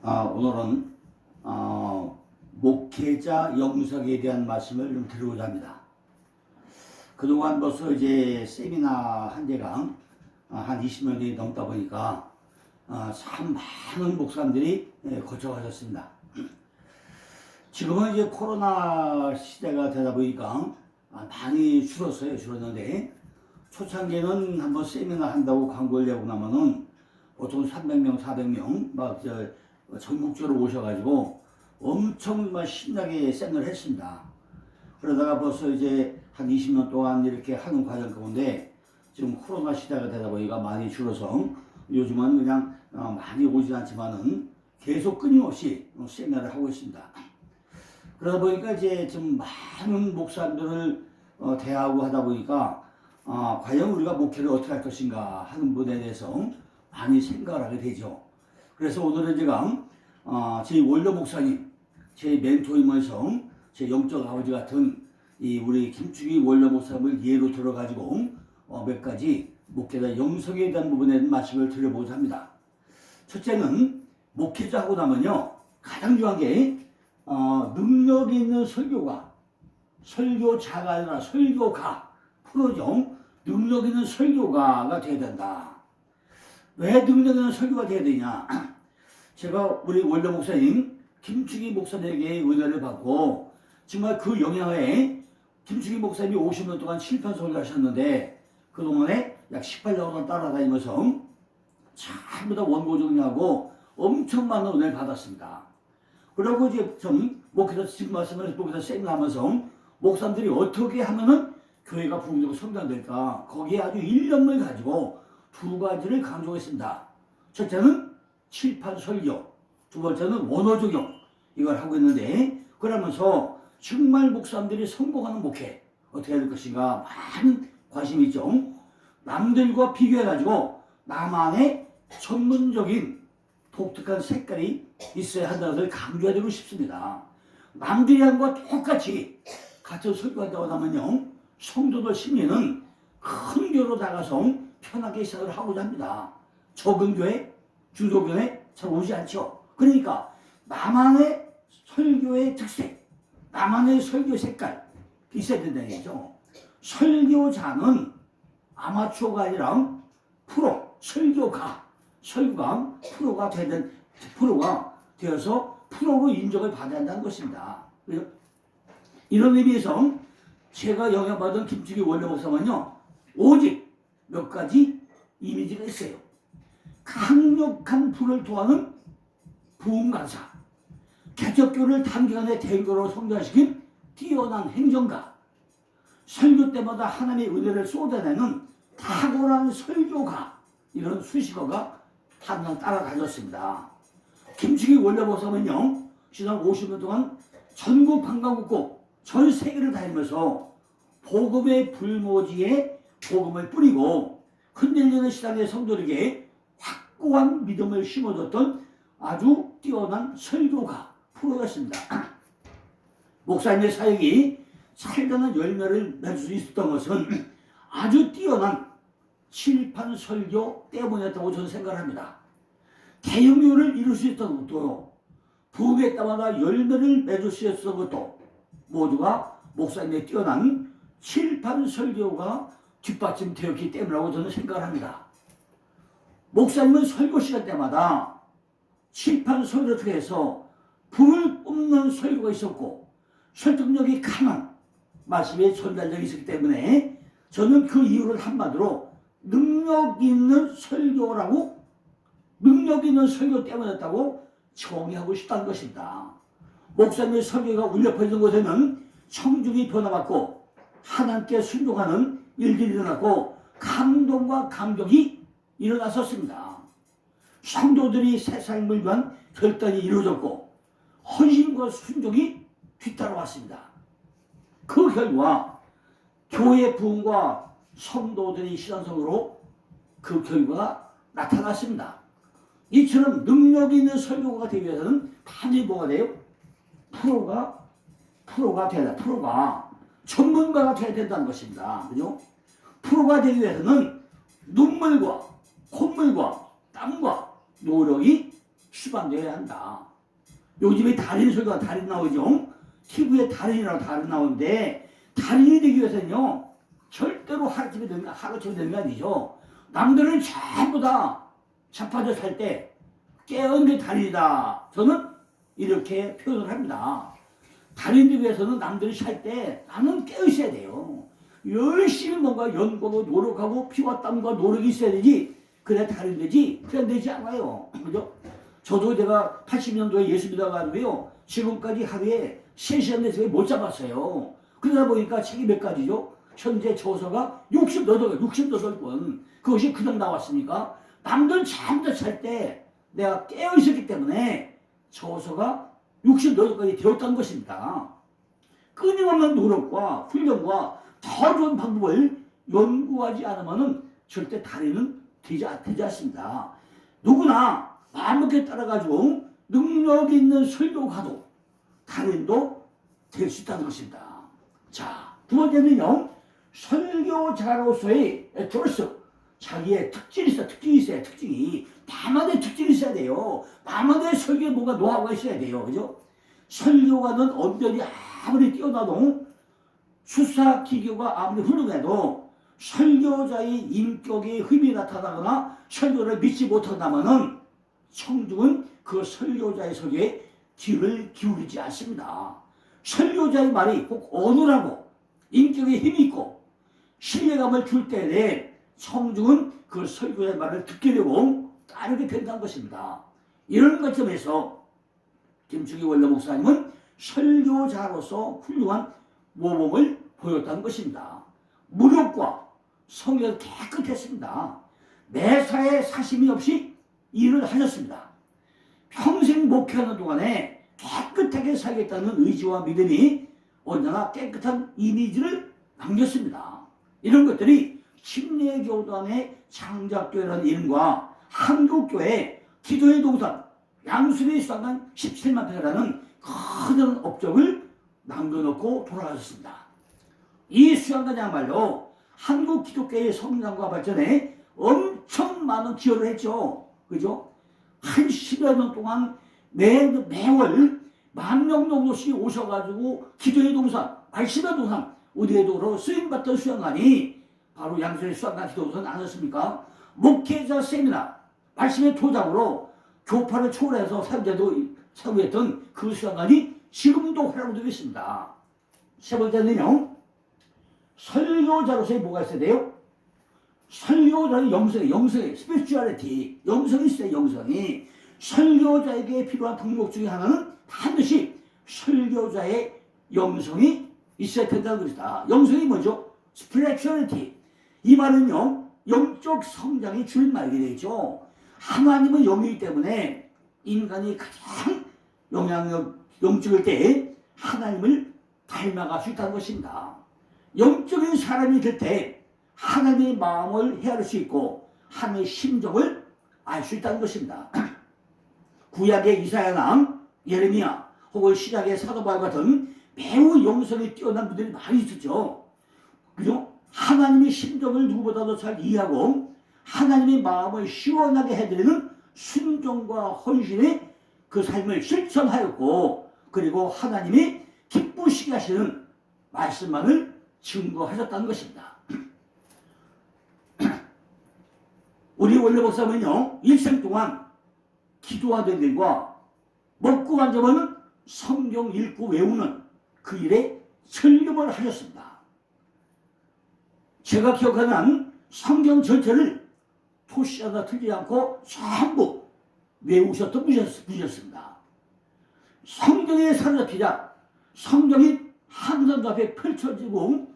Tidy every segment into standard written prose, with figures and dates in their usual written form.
오늘은 목회자 영성에 대한 말씀을 좀 드리고자 합니다. 그동안 벌써 이제 세미나 한 제가 한 20년이 넘다 보니까 참 많은 목사님들이 거쳐가셨습니다. 지금은 이제 코로나 시대가 되다 보니까 많이 줄었는데 초창기에는 한번 세미나 한다고 광고를 내고 나면은 보통 300명, 400명 막 전국적으로 오셔가지고 엄청 막 신나게 세미나를 했습니다. 그러다가 벌써 이제 한 20년 동안 이렇게 하는 과정 가운데 지금 코로나 시대가 되다 보니까 많이 줄어서 요즘은 그냥 많이 오지 않지만은 계속 끊임없이 세미나를 하고 있습니다. 그러다 보니까 이제 좀 많은 목사님들을 대하고 하다 보니까 과연 우리가 목회를 어떻게 할 것인가 하는 부분에 대해서 많이 생각을 하게 되죠. 그래서 오늘은 제가 제 원로 목사님, 제 멘토이면서 제 영적 아버지 같은 이 우리 김충희 원로 목사님을 예로 들어가지고 몇 가지 목회자 영성에 대한 부분에 대한 말씀을 드려보고자 합니다. 첫째는 목회자 하고 나면요 가장 중요한 게 능력 있는 설교가, 설교자가 아니라 설교가, 프로죠. 능력 있는 설교가가 되어야 된다. 왜 능력 있는 설교가 되어야 되냐? 제가 우리 원로 목사님 김충희 목사님에게 은혜를 받고 정말 그 영향에 김충희 목사님이 50년 동안 7편 설교를 하셨는데 그동안에 약 18년간 따라다니면서 전부 다 원고 정리하고 엄청 많은 은혜를 받았습니다. 그리고 이제 좀 목회자 지금 말씀을 목회자 세미나 하면서 목사님들이 어떻게 하면은 교회가 부흥되고 성장될까 거기에 아주 일념을 가지고 두 가지를 강조했습니다. 첫째는 칠판 설교, 두 번째는 원어 적용 이걸 하고 있는데 그러면서 정말 목사님들이 성공하는 목회 어떻게 해야 될 것인가 많은 관심이 있죠. 남들과 비교해가지고 나만의 전문적인 독특한 색깔이 있어야 한다는 것을 강조해드리고 싶습니다. 남들이 한 것과 똑같이 같은 설교한다고 하면요 성도들 심리는 큰 교회로 나가서 편하게 시작을 하고자 합니다. 적은 교회, 중소교회 잘 오지 않죠. 그러니까 나만의 설교의 특색, 나만의 설교 색깔 있어야 된다는 얘기죠. 설교자는 아마추어가 아니라 프로, 설교가 프로가 되어서 프로로 인정을 받아야 한다는 것입니다. 이런 의미에서 제가 영향받은 김충희 원로 목사는요 오직 몇 가지 이미지가 있어요. 강력한 불을 토하는 부흥 강사, 개척교를 단기간에 대교로 성장시킨 뛰어난 행정가, 설교 때마다 하나님의 은혜를 쏟아내는 탁월한 설교가 이런 수식어가 항상 따라다녔습니다. 김충희 원로 목사는요 지난 50년 동안 전국 관광국고 전 세계를 다니면서 복음의 불모지에 복음을 뿌리고 흔들리는 시장의 성도에게 확고한 믿음을 심어줬던 아주 뛰어난 설교가 프로였습니다. 목사님의 사역이 살다는 열매를 맺을 수 있었던 것은 아주 뛰어난 칠판 설교 때문이었다고 저는 생각합니다. 대형교를 이룰 수 있었던 것도 부흥의 때마다 열매를 맺을 수 있었던 것도 모두가 목사님의 뛰어난 칠판 설교가 뒷받침되었기 때문이라고 저는 생각을 합니다. 목사님은 설교 시간 때마다 칠판 설교를 통해서 불을 뿜는 설교가 있었고 설득력이 강한 말씀의 전달력이 있었기 때문에 저는 그 이유를 한마디로 능력 있는 설교라고 능력 있는 설교 때문이었다고 정의하고 싶다는 것입니다. 목사님의 설교가 울려 퍼지는 곳에는 청중이 변화받고 하나님께 순종하는 일들이 일어났고 감동과 감격이 일어났었습니다. 성도들이 새 삶을 위한 결단이 이루어졌고 헌신과 순종이 뒤따라왔습니다. 그 결과 교회 부흥과 성도들의 신앙성으로 그 결과가 나타났습니다. 이처럼 능력 있는 설교가 되기 위해서는 반드시 뭐가 돼요? 프로가 되다. 프로가 전문가가 되어야 된다는 것입니다. 그죠? 프로가 되기 위해서는 눈물과 콧물과 땀과 노력이 수반되어야 한다. 요즘에 달인 소리가 달인 나오죠. TV에 달인이라고 달인 나오는데 달인이 되기 위해서는요 절대로 하루처럼 되는 게 아니죠. 남들은 전부 다 자빠져 살 때 깨어있는 게 달인이다. 저는 이렇게 표현을 합니다. 달인이 위해서는 남들이 살 때 나는 깨어있어야 돼요. 열심히 뭔가 연구하고 노력하고 피와 땀과 노력이 있어야 되지. 그래 달인 되지. 그냥 되지 않아요. 그죠? 저도 내가 80년도에 예수 믿어가지고요 지금까지 하루에 3시간 내서 못 잡았어요. 그러다 보니까 책이 몇 가지죠? 현재 저서가 68권. 그것이 그냥 나왔으니까 남들 잠들 잘 때 내가 깨어있었기 때문에 저서가 68권이 되었다는 것입니다. 끊임없는 노력과 훈련과 더 좋은 방법을 연구하지 않으면 절대 달인은 되지 않습니다. 누구나 마음먹기에 따라가지고 능력 있는 설교가도 달인도 될 수 있다는 것입니다. 자, 두 번째는요. 설교자로서의 에토스. 자기의 특징이 있어요. 특징이. 나만의 특징이 있어야 돼요. 나만의 설교에 뭔가 노하우가 있어야 돼요. 그죠? 설교가는 언변이 아무리 뛰어나도 수사 기교가 아무리 훌륭해도 설교자의 인격에 흠이 나타나거나 설교를 믿지 못한다면은 청중은 그 설교자의 설교에 귀를 기울이지 않습니다. 설교자의 말이 꼭 어눌하고 인격에 힘이 있고 신뢰감을 줄 때에 청중은 그 설교자의 말을 듣게 되고 따르게 된다는 것입니다. 이런 관점에서 김충희 원로 목사님은 설교자로서 훌륭한 모범을 보였다는 것입니다. 무력과 성격이 깨끗했습니다. 매사에 사심이 없이 일을 하셨습니다. 평생 목회하는 동안에 깨끗하게 살겠다는 의지와 믿음이 언제나 깨끗한 이미지를 남겼습니다. 이런 것들이 침례교단의 창작교회라는 이름과 한국교회 기도의 동산 양수리 수양관 17만 평이라는 큰 업적을 남겨놓고 돌아가셨습니다. 이 수양관이야말로 한국 기독교의 성장과 발전에 엄청 많은 기여를 했죠. 그죠? 한 10여 년 동안 매월 10,000명 정도씩 오셔가지고 기도의 동산, 말씀의 동산, 우리에도 쓰임받던 수양관이 바로 양수리 수양관 기도동산 아니었습니까? 목회자 세미나, 말씀의 도장으로 교파를 초월해서 사회자도 사유했던 그 수양관이 지금도 활용되고 있습니다. 세 번째는요, 설교자로서의 뭐가 있어야 돼요? 설교자의 영성이, 스피리추얼리티, 영성이 있어요, 영성이. 설교자에게 필요한 덕목 중에 하나는 반드시 설교자의 영성이 있어야 된다는 것이다. 영성이 뭐죠? 스피리추얼리티. 이 말은요, 영적 성장이 줄 말이 되죠. 하나님은 영이기 때문에 인간이 가장 영적일 때 하나님을 닮아갈 수 있다는 것입니다. 영적인 사람이 될 때 하나님의 마음을 헤아릴 수 있고 하나님의 심정을 알 수 있다는 것입니다. 구약의 이사야나 예레미야 혹은 신약의 사도 바울 같은 매우 영성이 뛰어난 분들이 많이 있었죠. 그죠? 하나님의 심정을 누구보다도 잘 이해하고 하나님의 마음을 시원하게 해드리는 순종과 헌신의 그 삶을 실천하였고 그리고 하나님이 기쁘시게 하시는 말씀만을 증거하셨다는 것입니다. 우리 원로 목사는요, 일생 동안 기도하던 일과 먹고 간자면은 성경 읽고 외우는 그 일에 설교를 하셨습니다. 제가 기억하는 성경 전체를 토시 하나 틀리지 않고 전부 외우셨던 분이셨습니다. 성경에 사로잡히자 성경이 항상 앞에 펼쳐지고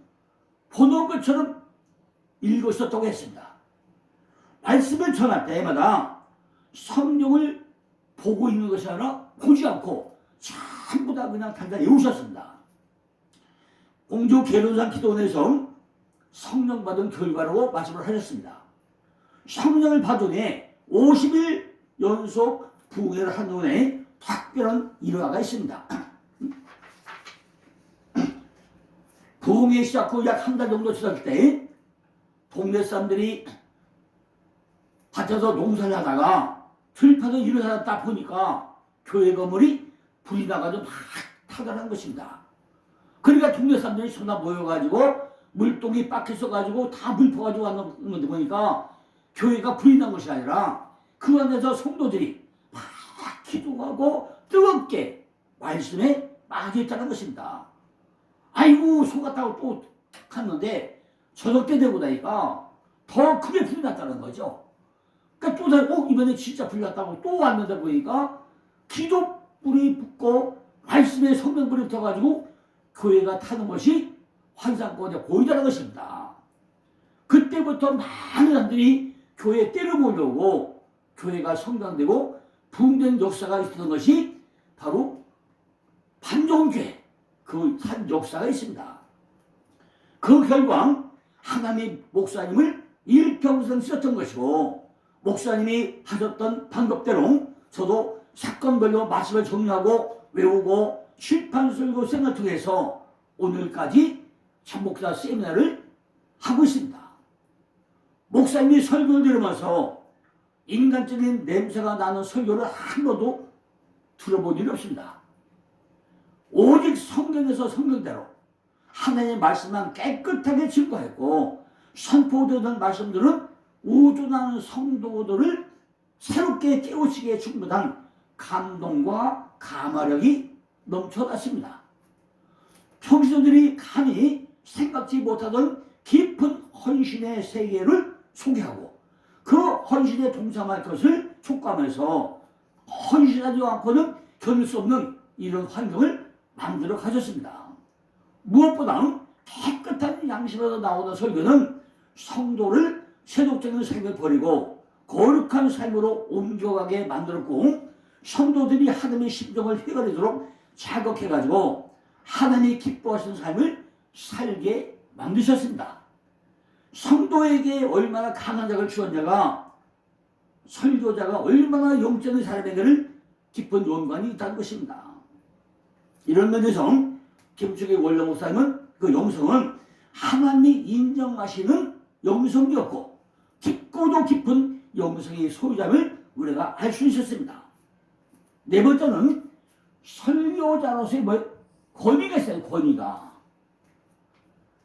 보는 것처럼 읽으셨다고 했습니다. 말씀을 전할 때마다 성경을 보고 있는 것이 아니라 보지 않고 전부 다 그냥 단단히 외우셨습니다. 공주 계론산 기도원에서 성령 받은 결과로 말씀을 하셨습니다. 성령을 받은 후에 50일 연속 부흥회를 한 후에 특별한 일화가 있습니다. 부흥회 시작 후 약 한 달 정도 지났을 때 동네 사람들이 밭에서 농사를 하다가 들판에 이런 사람 딱 보니까 교회 건물이 불이 나가지고 막 타달한 것입니다. 그러니까 동네 사람들이 전화 모여가지고 물동이 빡해서가지고 다 물 퍼가지고 왔는데 보니까 교회가 불이 난 것이 아니라 그 안에서 성도들이 막 기도하고 뜨겁게 말씀에 빠져있다는 것입니다. 아이고 속았다고 또 갔는데 저녁 때 되고 나니까 더 크게 불이 났다는 거죠. 그러니까 또 다른 이번에 진짜 불이 났다고 또 왔는데 보니까 기도불이 붙고 말씀에 성령불이 붙어가지고 교회가 타는 것이 환상권에 보이다는 것입니다. 그때부터 많은 사람들이 교회에 때려보려고 교회가 성장되고 붕된 역사가 있었던 것이 바로 반정교회 그 한 역사가 있습니다. 그 결과 하나님의 목사님을 일평생 쓰셨던 것이고 목사님이 하셨던 방법대로 저도 사건별로 말씀을 정리하고 외우고 출판설교 생을 통해서 오늘까지 참목사 세미나를 하고 있습니다. 목사님이 설교를 들으면서 인간적인 냄새가 나는 설교를 한 번도 들어본 일이 없습니다. 오직 성경에서 성경대로 하나님의 말씀만 깨끗하게 증거했고 선포되는 말씀들은 우둔한 성도들을 새롭게 깨우치기에 충분한 감동과 감화력이 넘쳐났습니다. 청취자들이 감히 생각지 못하던 깊은 헌신의 세계를 소개하고 그 헌신에 동참할 것을 촉구하면서 헌신하지 않고는 견딜 수 없는 이런 환경을 만들어 가졌습니다. 무엇보다 깨끗한 양심에서 나오는 설교는 성도를 세속적인 삶을 버리고 거룩한 삶으로 옮겨가게 만들었고 성도들이 하나님의 심정을 해결하도록 자극해가지고 하나님이 기뻐하시는 삶을 살게 만드셨습니다. 성도에게 얼마나 강한 자를 주었냐가 설교자가 얼마나 영적인 사람에게를 깊은 연관이 있다는 것입니다. 이런 면에서 김충의 원로 목사님은 그 영성은 하나님이 인정하시는 영성이었고 깊고도 깊은 영성의 소유자를 우리가 알 수 있었습니다. 네 번째는 설교자로서의 권위가 있어요. 권위가.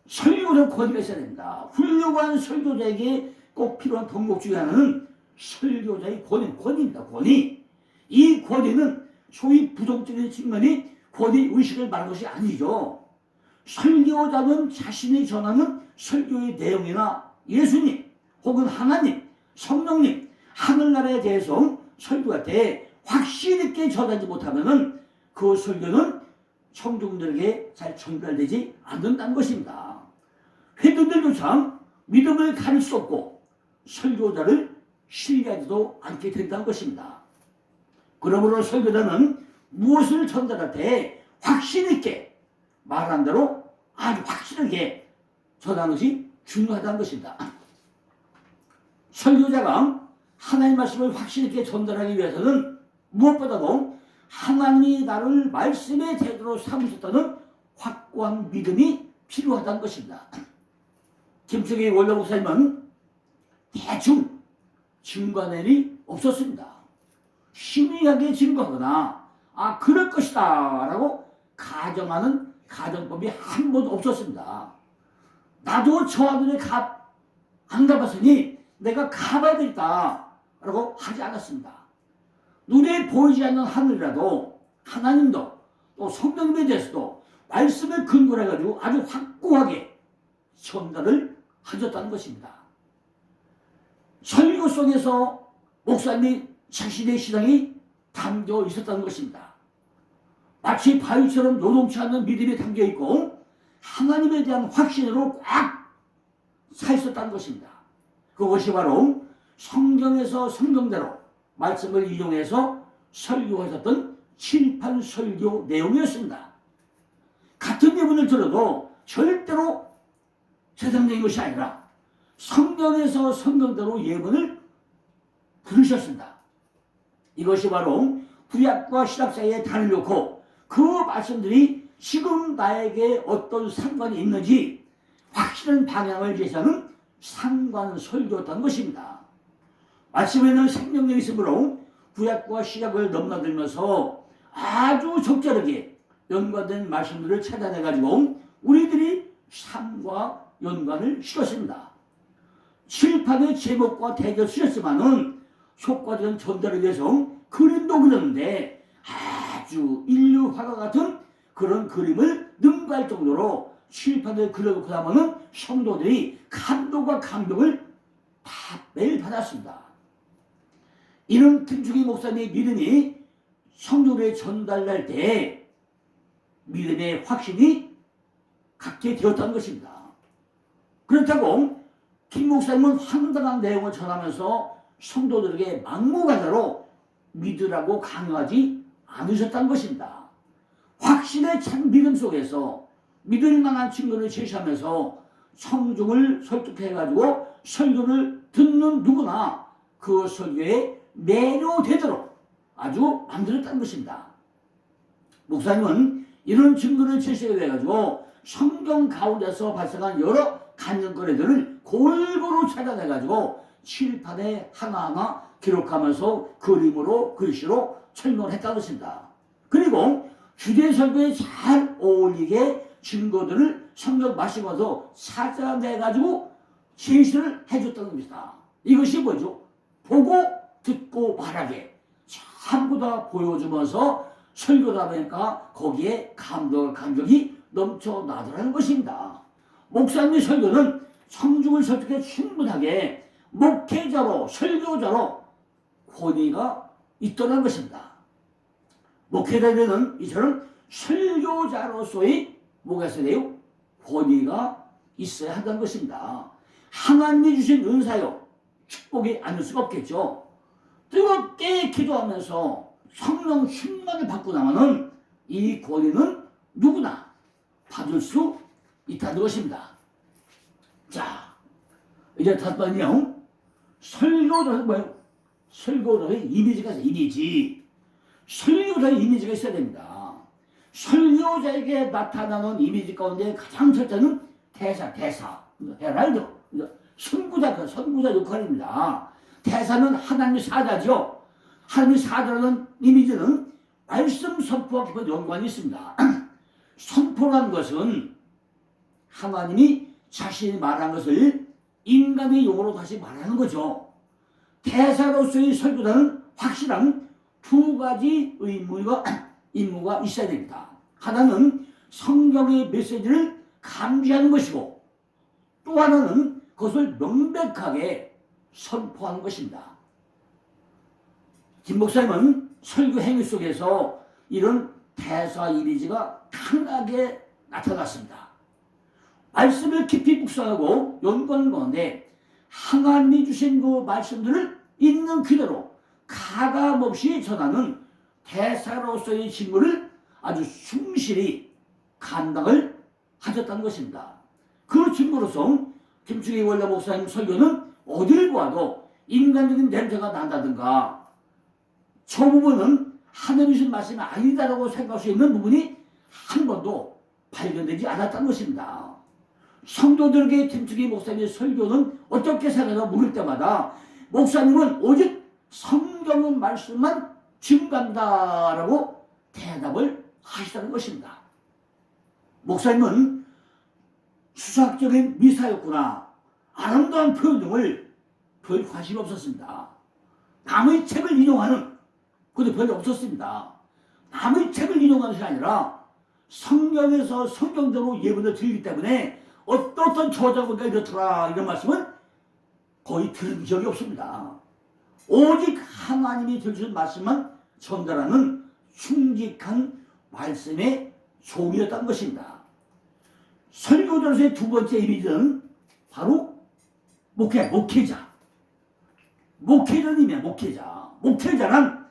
설교자 권위가 있어야 됩니다. 훌륭한 설교자에게 꼭 필요한 덕목 중에 하나는 설교자의 권위입니다. 권위. 이 권위는 소위 부정적인 측면이 권위의식을 말하는 것이 아니죠. 설교자는 자신이 전하는 설교의 내용이나 예수님 혹은 하나님, 성령님, 하늘나라에 대해서 설교할 때 확신 있게 전하지 못하면 그 설교는 청중들에게 잘 전달되지 않는다는 것입니다. 회중들조차 믿음을 가릴 수 없고 설교자를 신뢰하지도 않게 된다는 것입니다. 그러므로 설교자는 무엇을 전달할 때 확신 있게 말한 대로 아주 확실하게 전하는 것이 중요하다는 것입니다. 설교자가 하나님의 말씀을 확신 있게 전달하기 위해서는 무엇보다도 하나님이 나를 말씀의 제대로 삼으셨다는 확고한 믿음이 필요하다는 것입니다. 김충의 원로 목사님은 대충 증거한 일이 없었습니다. 희미하게 증거하거나 그럴 것이다 라고 가정하는 가정법이 한 번도 없었습니다. 나도 저 하늘에 안 가봤으니 내가 가봐야 되겠다 라고 하지 않았습니다. 눈에 보이지 않는 하늘이라도 하나님도 또 성령님에 대해서도 말씀을 근거로 해가지고 아주 확고하게 전달을 하셨다는 것입니다. 설교 속에서 목사님이 자신의 신앙이 담겨 있었다는 것입니다. 마치 바위처럼 요동치 않는 믿음이 담겨 있고 하나님에 대한 확신으로 꽉 차 있었다는 것입니다. 그것이 바로 성경에서 성경대로 말씀을 이용해서 설교하셨던 칠판 설교 내용이었습니다. 같은 예문을 들어도 절대로 세상적인 것이 아니라 성경에서 성경대로 예문을 들으셨습니다. 이것이 바로 구약과 신약 사이에 단을 놓고 그 말씀들이 지금 나에게 어떤 상관이 있는지 확실한 방향을 제시하는 상관 설교였던 것입니다. 말씀에는 생명력이 있으므로 구약과 시약을 넘나들면서 아주 적절하게 연관된 말씀들을 찾아내가지고 우리들이 삶과 연관을 시켰습니다. 칠판의 제목과 대결 쓰였지만은 효과적인 전달을 위해서 그림도 그렸는데 아주 인류화가 같은 그런 그림을 능가할 정도로 칠판에 그려놓고 나면은 성도들이 감동과 감동을 다 매일 받았습니다. 이런 김충희 목사님의 믿음이 성도들에 전달될 때 믿음의 확신이 갖게 되었다는 것입니다. 그렇다고 김 목사님은 황당한 내용을 전하면서 성도들에게 막무가내로 믿으라고 강요하지 않으셨다는 것입니다. 확신의 참 믿음 속에서 믿을 만한 증거를 제시하면서 청중을 설득해가지고 설교를 듣는 누구나 그 설교에 매료되도록 아주 만들었다는 것입니다. 목사님은 이런 증거를 제시하게 돼가지고 성경 가운데서 발생한 여러 간증거리들을 골고루 찾아내가지고 칠판에 하나하나 기록하면서 그림으로 글씨로 설명을 했다는 것입니다. 그리고 주제 설교에 잘 어울리게 증거들을 성경 마시면서 찾아내가지고 제시를 해줬다는 겁니다. 이것이 뭐죠? 보고 듣고 말하게 전부 다 보여주면서 설교다 보니까 거기에 감격이 넘쳐나더라는 것입니다. 목사님의 설교는 성중을 설득해 충분하게 목회자로 설교자로 권위가 있다는 것입니다. 목회자들은 이처럼 설교자로서의 뭐가 있어야 돼요? 권위가 있어야 한다는 것입니다. 하나님이 주신 은사요 축복이 아닐 수가 없겠죠. 뜨겁게 기도하면서 성령 충만을 받고 나면은 이 권위는 누구나 받을 수 있다는 것입니다. 자, 이제 다섯 번째요. 설교자는 뭐예요? 설교자의 이미지가 있어요. 이미지. 설교자의 이미지가 있어야 됩니다. 설교자에게 나타나는 이미지 가운데 가장 첫째는 대사, 헤랄드, 선구자 역할입니다. 대사는 하나님의 사자죠. 하나님의 사자라는 이미지는 말씀 선포와 깊은 연관이 있습니다. 선포라는 것은 하나님이 자신이 말한 것을 인간의 용어로 다시 말하는 거죠. 대사로서의 설교자는 확실한 두 가지 임무가 있어야 됩니다. 하나는 성경의 메시지를 감지하는 것이고 또 하나는 그것을 명백하게 선포하는 것입니다. 김 목사님은 설교 행위 속에서 이런 대사 이미지가 강하게 나타났습니다. 말씀을 깊이 묵상하고 연구하는 가운데 하나님이 주신 그 말씀들을 있는 그대로 가감없이 전하는 대사로서의 직무를 아주 충실히 감당을 하셨다는 것입니다. 그 증거로서 김충희 원래 목사님 설교는 어딜 보아도 인간적인 냄새가 난다든가 저 부분은 하나님이 주신 말씀이 아니다라고 생각할 수 있는 부분이 한 번도 발견되지 않았다는 것입니다. 성도들에게 김충희 목사님의 설교는 어떻게 생각하나 물을 때마다 목사님은 오직 성경 말씀만 증거한다라고 대답을 하시다는 것입니다. 목사님은 수학적인 미사였구나 아름다운 표현 등을 별 관심이 없었습니다. 남의 책을 인용하는 그것도 별로 없었습니다. 남의 책을 인용하는 것이 아니라 성경에서 성경대로 예문을 드리기 때문에 어떤 저자가 이렇더라 이런 말씀은 거의 들은 적이 없습니다. 오직 하나님이 주신 말씀만 전달하는 충직한 말씀의 종이었다는 것입니다. 설교자로서의 두 번째 이미지는 바로 목회자. 목회자님이야, 목회자. 목회자란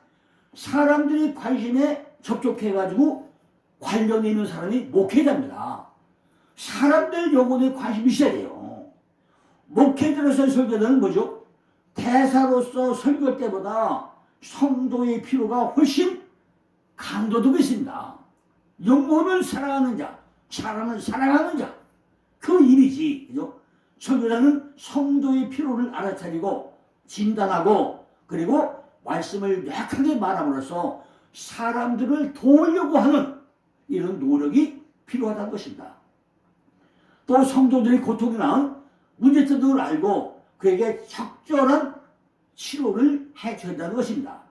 사람들이 관심에 접촉해가지고 관련이 있는 사람이 목회자입니다. 사람들 영혼에 관심이 있어야 돼요. 목회자로서의 설교는 뭐죠? 대사로서 설교할 때보다 성도의 필요가 훨씬 강도되고 있습니다. 영혼을 사랑하는 자, 사람을 사랑하는 자, 그 이미지, 그죠? 설교자는 성도의 필요를 알아차리고 진단하고 그리고 말씀을 명확하게 말함으로써 사람들을 도우려고 하는 이런 노력이 필요하다는 것입니다. 또 성도들의 고통이나 문제점을 알고 그에게 적절한 치료를 해줘야 한다는 것입니다.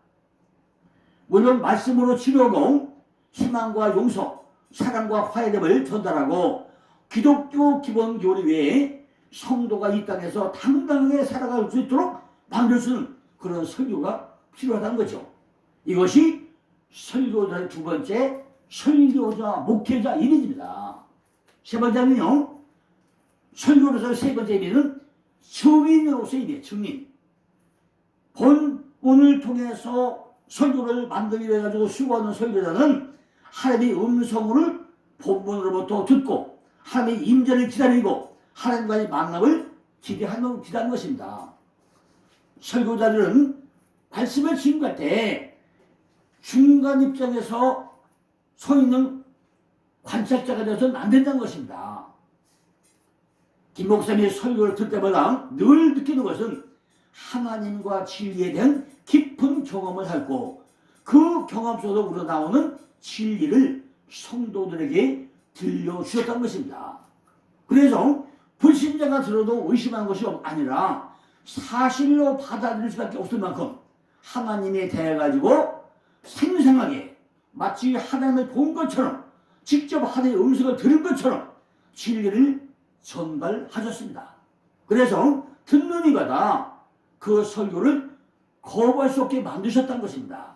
물론 말씀으로 치료하고 희망과 용서, 사랑과 화해됨을 전달하고 기독교 기본 교리 외에 성도가 이 땅에서 당당하게 살아갈 수 있도록 만들 수 있는 그런 설교가 필요하다는 거죠. 이것이 설교자의 두 번째 설교자, 목회자 이미지입니다. 세 번째는요, 설교로서 세 번째 의미는 증인으로서의 의미, 증인. 본문을 통해서 설교를 만들기 위해 가지고 수고하는 설교자는 하나님의 음성을 본문으로부터 듣고 하나님의 임재를 기다리고 하나님과의 만남을 기대하는 것입니다. 설교자들은 말씀을 증거할 때 중간 입장에서 서 있는 관찰자가 되어서는 안 된다는 것입니다. 김 목사님의 설교를 들 때마다 늘 느끼는 것은 하나님과 진리에 대한 깊은 경험을 하고 그 경험 속에서 우러나오는 진리를 성도들에게 들려주셨다는 것입니다. 그래서 불신자가 들어도 의심하는 것이 아니라 사실로 받아들일 수밖에 없을 만큼 하나님에 대해 가지고 생생하게 마치 하나님을 본 것처럼 직접 하나님의 음성을 들은 것처럼 진리를 전달하셨습니다. 그래서 듣는 이마다 그 설교를 거부할 수 없게 만드셨다는 것입니다.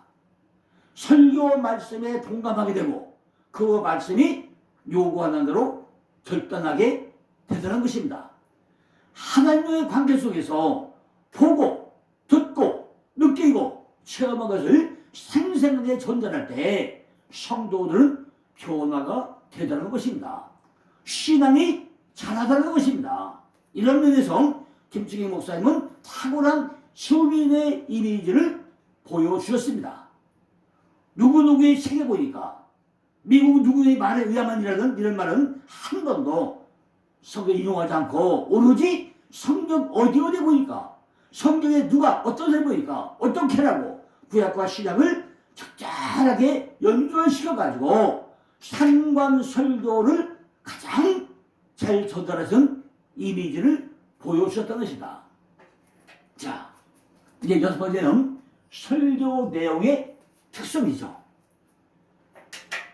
설교 말씀에 동감하게 되고 그 말씀이 요구하는 대로 결단하게 되는 것입니다. 하나님과의 관계 속에서 보고 듣고 느끼고 체험한 것을 생생하게 전달할 때 성도들은 변화가 되다는 것입니다. 신앙이 자라다는 것입니다. 이런 면에서 김충희 목사님은 탁월한 시민의 이미지를 보여주셨습니다. 누구누구의 책에 보니까 미국 누구의 말에 의하만이라는 이런 말은 한 번도 성경에 인용하지 않고 오로지 성경 어디 보니까 성경에 누가 어떤 데 보니까 어떻게 하라고 구약과 신약을 적절하게 연결시켜가지고 상관설교를 가장 잘 전달해서 이미지를 보여주셨다는 것이다. 자, 이제 여섯 번째는 설교 내용의 특성이죠.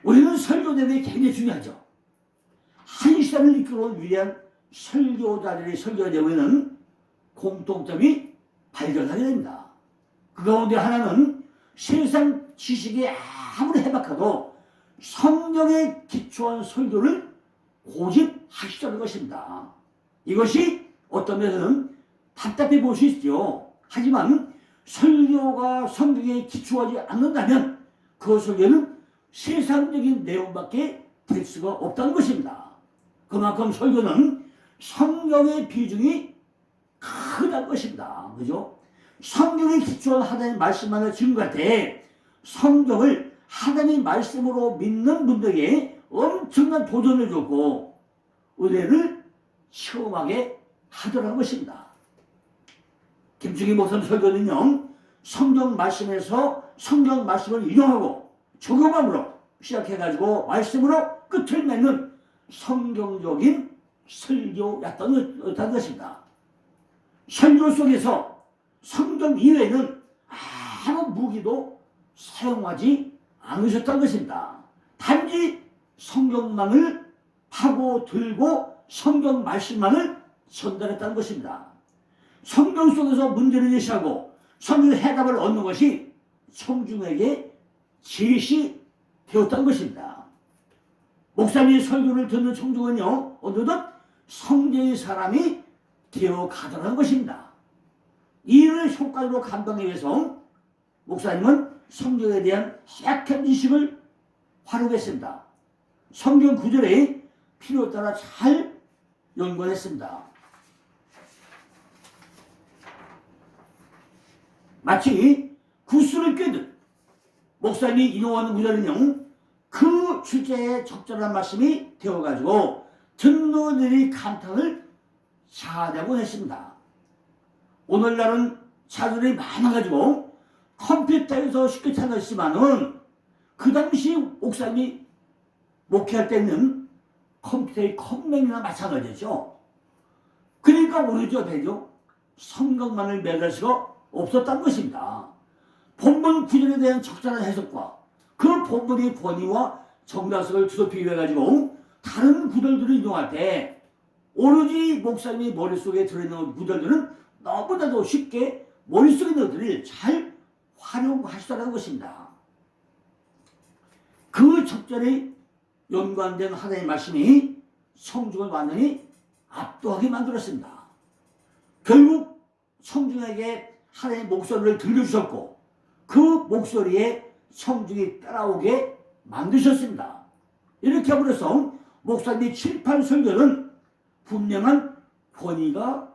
우리는 설교 내용이 굉장히 중요하죠. 한 시대를 이끌어온 위대한 설교자들의 설교 내용에는 공통점이 발견하게 됩니다. 그 가운데 하나는 세상 지식이 아무리 해박하도 성경에 기초한 설교를 고집하시자는 것입니다. 이것이 어떤 면에서는 답답해 보일 수 있죠. 하지만 설교가 성경에 기초하지 않는다면 그 설교는 세상적인 내용밖에 될 수가 없다는 것입니다. 그만큼 설교는 성경의 비중이 크다는 것입니다. 그죠? 성경에 기초한 하나님의 말씀만을 증거할 때 성경을 하나님의 말씀으로 믿는 분들에게 엄청난 도전을 줬고 은혜를 체험하게 하더라는 것입니다. 김충희 목사님 설교는요, 성경 말씀에서 성경 말씀을 인용하고 적용함으로 시작해가지고 말씀으로 끝을 맺는 성경적인 설교였다는 것입니다. 설교 속에서 성경 이외에는 아무 무기도 사용하지 않으셨다는 것입니다. 단지 성경만을 파고 들고 성경 말씀만을 전달했다는 것입니다. 성경 속에서 문제를 제시하고 성경의 해답을 얻는 것이 청중에게 제시되었다는 것입니다. 목사님의 설교를 듣는 청중은요, 어느덧 성경의 사람이 되어가더라는 것입니다. 이를 효과적으로 감당하기 위해서 목사님은 성경에 대한 약한 지식을 활용했습니다. 성경 구절에 필요에 따라 잘 연구했습니다. 마치 구슬을 꿰듯 목사님이 인용하는 구절은요, 그 주제에 적절한 말씀이 되어가지고 듣는 이들이 감탄을 자하냐고 했습니다. 오늘날은 자들이 많아가지고 컴퓨터에서 쉽게 찾았지만은 그 당시 목사님이 목회할 때는 컴퓨터의 컴맹이나 마찬가지죠. 그러니까 오르죠, 되죠. 성경만을 매달 수가 없었다는 것입니다. 본문 구절에 대한 적절한 해석과 그 본문의 권위와 정답성을 두텁게 해가지고 다른 구절들을 인용할 때 오로지 목사님의 머릿속에 들어있는 구절들은 너무나도 쉽게 머릿속에 있는 것들을 잘 활용하시더라는 것입니다. 그 적절히 연관된 하나님의 말씀이 성중을 완전히 압도하게 만들었습니다. 결국 성중에게 하나님의 목소리를 들려주셨고 그 목소리에 성중이 따라오게 만드셨습니다. 이렇게 함으로써 목사님의 7판 설교는 분명한 권위가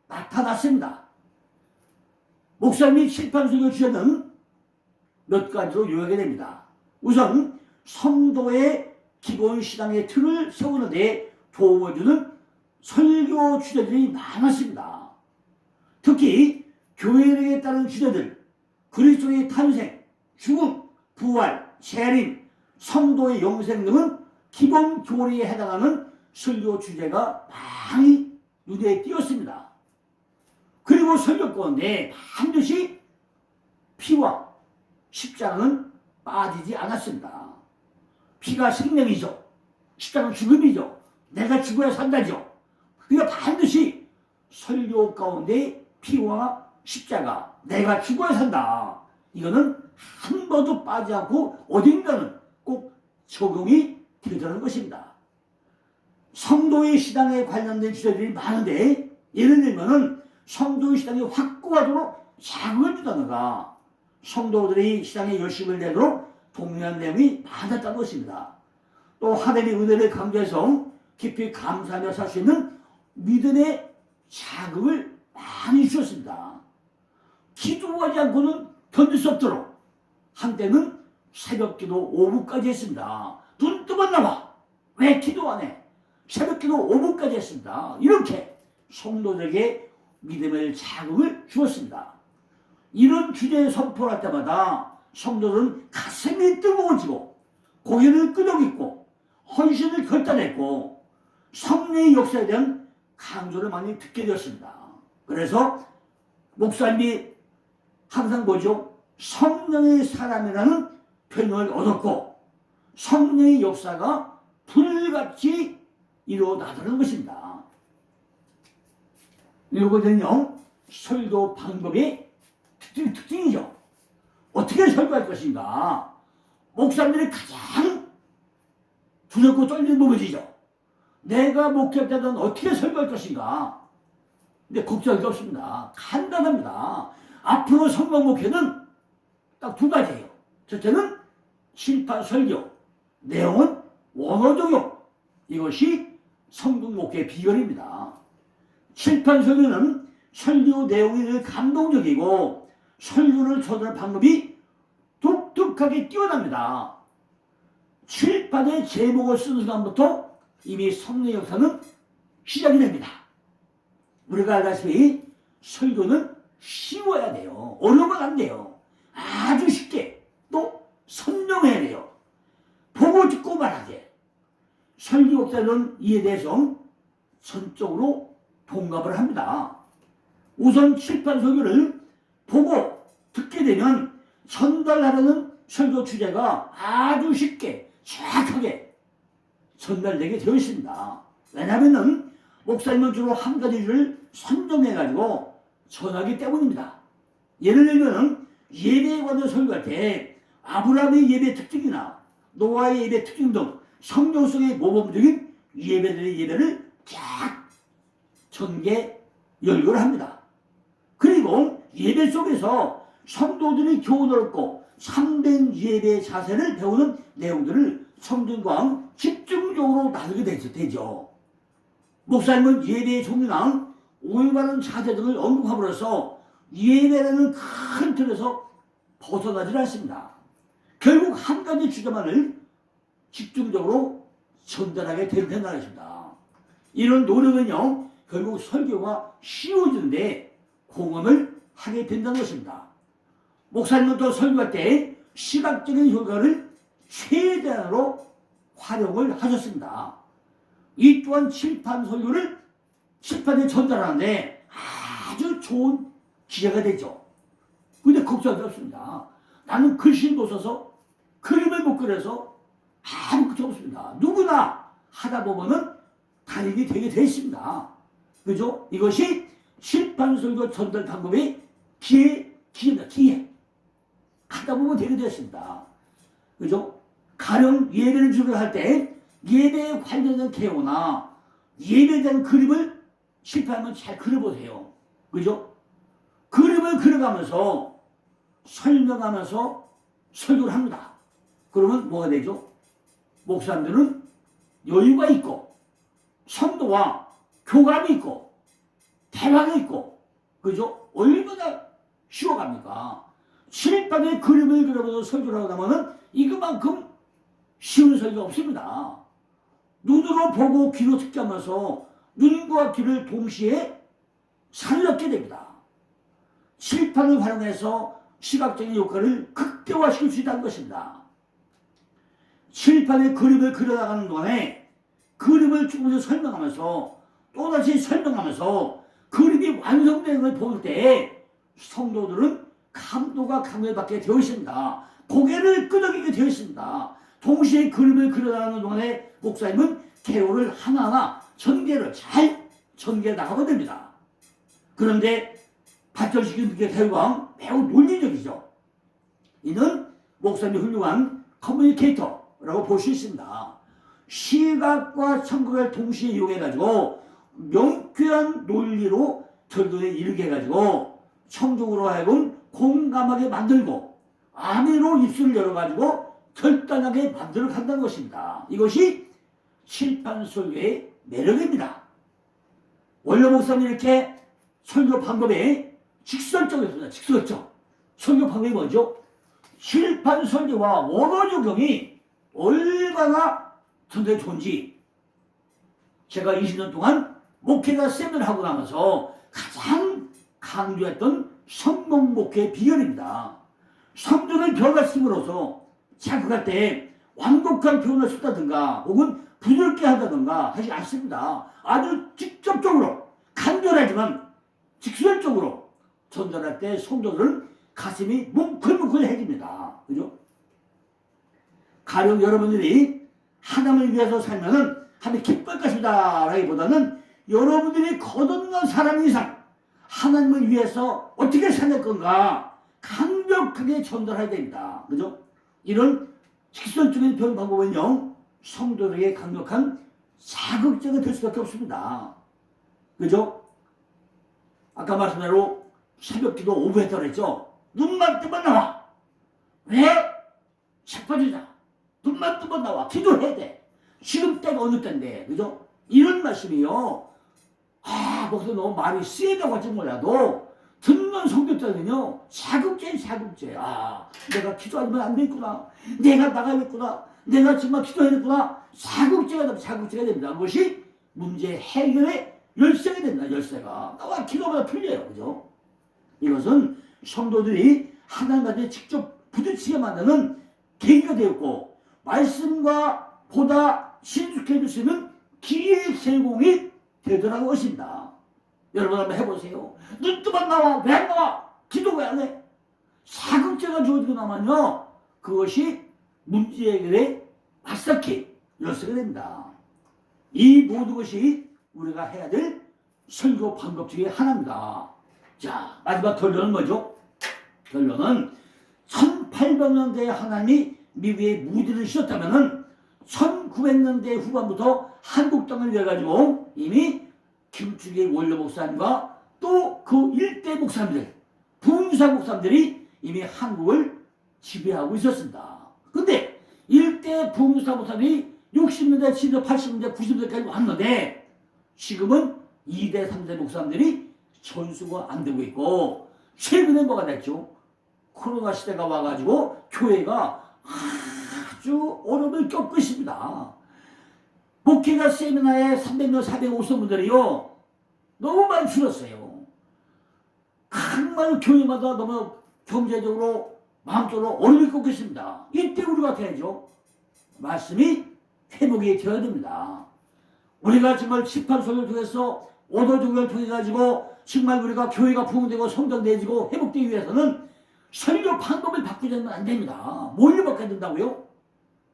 나타났습니다. 목사님이 7판 설교 주제는 몇 가지로 요약이 됩니다. 우선 성도의 기본 신앙의 틀을 세우는 데 도움을 주는 설교 주제들이 많았습니다. 특히 교회에 따른 주제들, 그리스도의 탄생, 죽음, 부활, 재림, 성도의 영생 등은 기본 교리에 해당하는 설교 주제가 많이 눈에 띄었습니다. 그리고 설교 가운데 반드시 피와 십자가는 빠지지 않았습니다. 피가 생명이죠. 십자가는 죽음이죠. 내가 죽어야 산다죠. 그러니까 반드시 설교 가운데 피와 십자가, 내가 죽어야 산다. 이거는 한 번도 빠지지 않고 어딘가는 꼭 적용이 되더라는 것입니다. 성도의 신앙에 관련된 주제들이 많은데 예를 들면은 성도의 신앙이 확고하도록 자극을 주다가 성도들이 신앙에 열심을 내도록 독려한 내용이 많았다는 것입니다. 또 하나님의 은혜를 강조해서 깊이 감사하며 살 수 있는 믿음의 자극을 많이 주셨습니다. 기도하지 않고는 견딜 수 없도록 한때는 새벽기도 오후까지 했습니다. 눈 뜨면 나와. 왜 기도 안 해? 새벽기도 오후까지 했습니다. 이렇게 성도들에게 믿음의 자극을 주었습니다. 이런 주제에 선포할 때마다 성도들은 가슴이 뜨거워지고 고개를 끄덕이고 헌신을 결단했고 성령의 역사에 대한 강조를 많이 듣게 되었습니다. 그래서 목사님이 항상 뭐죠? 성령의 사람이라는 표현을 얻었고 성령의 역사가 불같이 일어나더라는 것입니다. 이거는요 설교 방법의 특징이죠. 어떻게 설교할 것인가? 목사님들이 가장 두렵고 떨리는 부분이죠. 내가 목회할 때는 어떻게 설교할 것인가? 근데 걱정할 게 없습니다. 간단합니다. 앞으로 성경 목회는 딱 두 가지예요. 첫째는 칠판 설교, 내용은 원어 적용. 이것이 성경 목회의 비결입니다. 칠판 설교는 설교 내용이 늘 감동적이고 설교를 전할 방법이 독특하게 뛰어납니다. 칠판의 제목을 쓰는 순간부터 이미 성령의 역사는 시작이 됩니다. 우리가 알다시피 설교는 쉬워야 돼요. 어려우면 안 돼요. 아주 쉽게 또 선명해야 돼요. 보고 듣고 말하게. 설교자는 이에 대해서 전적으로 동감을 합니다. 우선 칠판 설교를 보고 듣게 되면 전달하려는 설교 주제가 아주 쉽게 정확하게 전달되게 되어 있습니다. 왜냐하면 목사님은 주로 한 가지를 선정해가지고 전하기 때문입니다. 예를 들면 예배에 관한 설교할 때 아브라함의 예배 특징이나 노아의 예배 특징 등 성경 속의 모범적인 예배를 쫙 전개 열거를 합니다. 그리고 예배 속에서 성도들이 교훈을 얻고 참된 예배 자세를 배우는 내용들을 성경과 집중적으로 나누게 되죠. 목사님은 예배의 종류나 올바른 자세 등을 언급함으로써 예배라는 큰 틀에서 벗어나지 않습니다. 결국 한 가지 주제만을 집중적으로 전달하게 된다는 것입니다. 이런 노력은요 결국 설교가 쉬워지는데 공헌을 하게 된다는 것입니다. 목사님은 또 설교할 때 시각적인 효과를 최대한으로 활용을 하셨습니다. 이 또한 칠판 설교를 칠판에 전달하는데 아주 좋은 기회가 되죠. 근데 걱정이 없습니다. 나는 글씨 못 써서 그림을 못 그려서 아무 것도 없습니다. 누구나 하다 보면은 달인이 되게 돼 있습니다. 그죠? 이것이 칠판 설교 전달 방법의 기회입니다. 기회. 하다 보면 되게 되었습니다. 그죠? 가령 예배를 주를 때 예배에 관련된 개요나 예배에 대한 그림을 실패하면 잘 그려보세요. 그죠? 그림을 그려가면서 설명하면서 설교를 합니다. 그러면 뭐가 되죠? 목사님들은 여유가 있고 성도와 교감이 있고 대화가 있고 그죠? 얼마나 쉬워갑니까? 칠판에 그림을 그려서 설교를 하다 보면 이거만큼 쉬운 설교가 없습니다. 눈으로 보고 귀로 듣자면서 눈과 귀를 동시에 살렸게 됩니다. 칠판을 활용해서 시각적인 효과를 극대화시킬 수 있다는 것입니다. 칠판에 그림을 그려나가는 동안에 그림을 조금씩 설명하면서 또다시 설명하면서 그림이 완성되는 걸 볼 때 성도들은 감동과 감동을 받게 되어 있습니다. 고개를 끄덕이게 되어 있습니다. 동시에 그림을 그려나가는 동안에 목사님은 개요를 하나하나 전개를 잘 전개해 나가면 됩니다. 그런데 발전시키는 개요가 매우 논리적이죠. 이는 목사님이 훌륭한 커뮤니케이터라고 볼 수 있습니다. 시각과 청각을 동시에 이용해가지고 명쾌한 논리로 결론에 이르게 해가지고 청중으로 하여금 공감하게 만들고 아멘으로 입술을 열어가지고 결단하게 만들어 간다는 것입니다. 이것이 칠판 설교의 매력입니다. 원래 목사님이 이렇게 설교 방법에 직설적이었습니다. 직설적. 설교 방법이 뭐죠? 칠판 설교와 원어 적용이 얼마나 전에 좋은지 제가 20년 동안 목회자 세미나를 하고 나면서 가장 강조했던 성공 목회의 비결입니다. 성도를 변화시킴으로써 자극할 때 완곡한 표현을 썼다든가 혹은 부드럽게 한다든가 하지 않습니다. 아주 직접적으로 간결하지만 직설적으로 전달할 때 성도들은 가슴이 뭉클뭉클해집니다. 그죠? 가령 여러분들이 하나님을 위해서 살면은 하나님 기쁠 것이다 라기보다는 여러분들이 거듭난 사람 이상 하나님을 위해서 어떻게 살 건가 강력하게 전달해야 됩니다. 그죠? 이런 직설적인 표현 방법은요 성도들에게 강력한 자극제가 될 수밖에 없습니다. 그죠? 아까 말씀한 대로 새벽기도 오후 했다고 그랬죠? 눈만 뜨면 나와. 왜? 책받이다. 눈만 뜨면 나와. 기도해야 돼. 지금 때가 어느 때인데. 그죠? 이런 말씀이요. 목사님 너무 말이 세다고 할지 몰라도 듣는 성도들은요 자극제. 내가 기도하면 안 되겠구나. 내가 나가야겠구나. 내가 정말 기도해야겠구나. 자극제가 됩니다. 그것이 문제 해결의 열쇠가 됩니다. 열쇠가. 나와 기도보다 틀려요. 그죠? 이것은 성도들이 하나님한테 직접 부딪히게 만드는 계기가 되었고 말씀과 보다 친숙해질 수 있는 기회 제공이 되더라는 것입니다. 여러분 한번 해보세요. 눈 뜨면 나와. 왜 안 나와? 기도 왜 안 해? 자극제가 주어지고 나면요 그것이 문제 해결의 맞삭기 열쇠가 됩니다. 이 모든 것이 우리가 해야 될 설교 방법 중에 하나입니다. 자, 마지막 결론은 뭐죠? 결론은 1800년대에 하나님이 미국에 무디를 씌웠다면은 1900년대 후반부터 한국 땅을 위해가지고 이미 김충기 원로 목사님과 또 그 일대 목사님들, 부흥사 목사님들이 이미 한국을 지배하고 있었습니다. 근데 일대 부흥사 목사님이 60년대, 70년대, 80년대, 90년대까지 왔는데 지금은 2대, 3대 목사님들이 전수가 안 되고 있고 최근에 뭐가 됐죠? 코로나 시대가 와가지고 교회가 아주 어려움을 겪고 있습니다. 목회자 세미나에 300명, 450명 분들이요 너무 많이 줄었어요. 정말 교회마다 너무 경제적으로 마음적으로 어려움이 꺾고 있습니다. 이때 우리가 어떻게 해야죠? 말씀이 회복이 되어야 됩니다. 우리가 정말 심판소를 통해서 오도조를 통해 가지고 정말 우리가 교회가 부흥되고 성장되어지고 회복되기 위해서는 설교 방법을 바꾸지 안 됩니다. 뭘로 바꿔야 된다고요?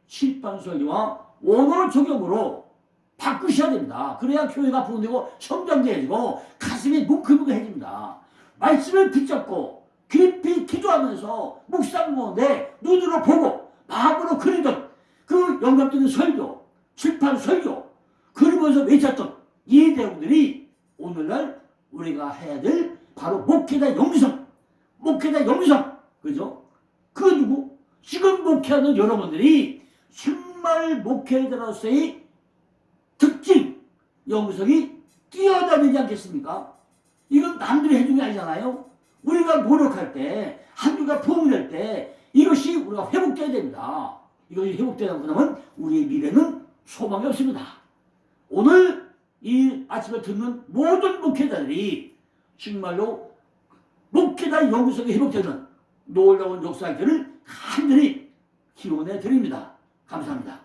심판설교와 원어 적용으로 바꾸셔야 됩니다. 그래야 교회가 부흥되고 성장되어지고 가슴이 뭉클뭉클해집니다. 말씀을 붙잡고 깊이 기도하면서 묵상 가운데 눈으로 보고 마음으로 그리던 그 영감적인 설교, 심판 설교 그러면서 외쳤던 이 내용들이 오늘날 우리가 해야 될 바로 목회자 영성, 목회자 영성, 그죠? 그 누구? 지금 목회하는 여러분들이 정말 목회자로서의 특징, 영성이 뛰어다니지 않겠습니까? 이건 남들이 해준 게 아니잖아요. 우리가 노력할 때, 한주가 부흥될 때 이것이 우리가 회복돼야 됩니다. 이것이 회복되지 않으면 우리의 미래는 소망이 없습니다. 오늘 이 아침에 듣는 모든 목회자들이 정말로 목회자 영성이 회복되는 놀라운 역사의 길을 간절히 기원해 드립니다. 감사합니다.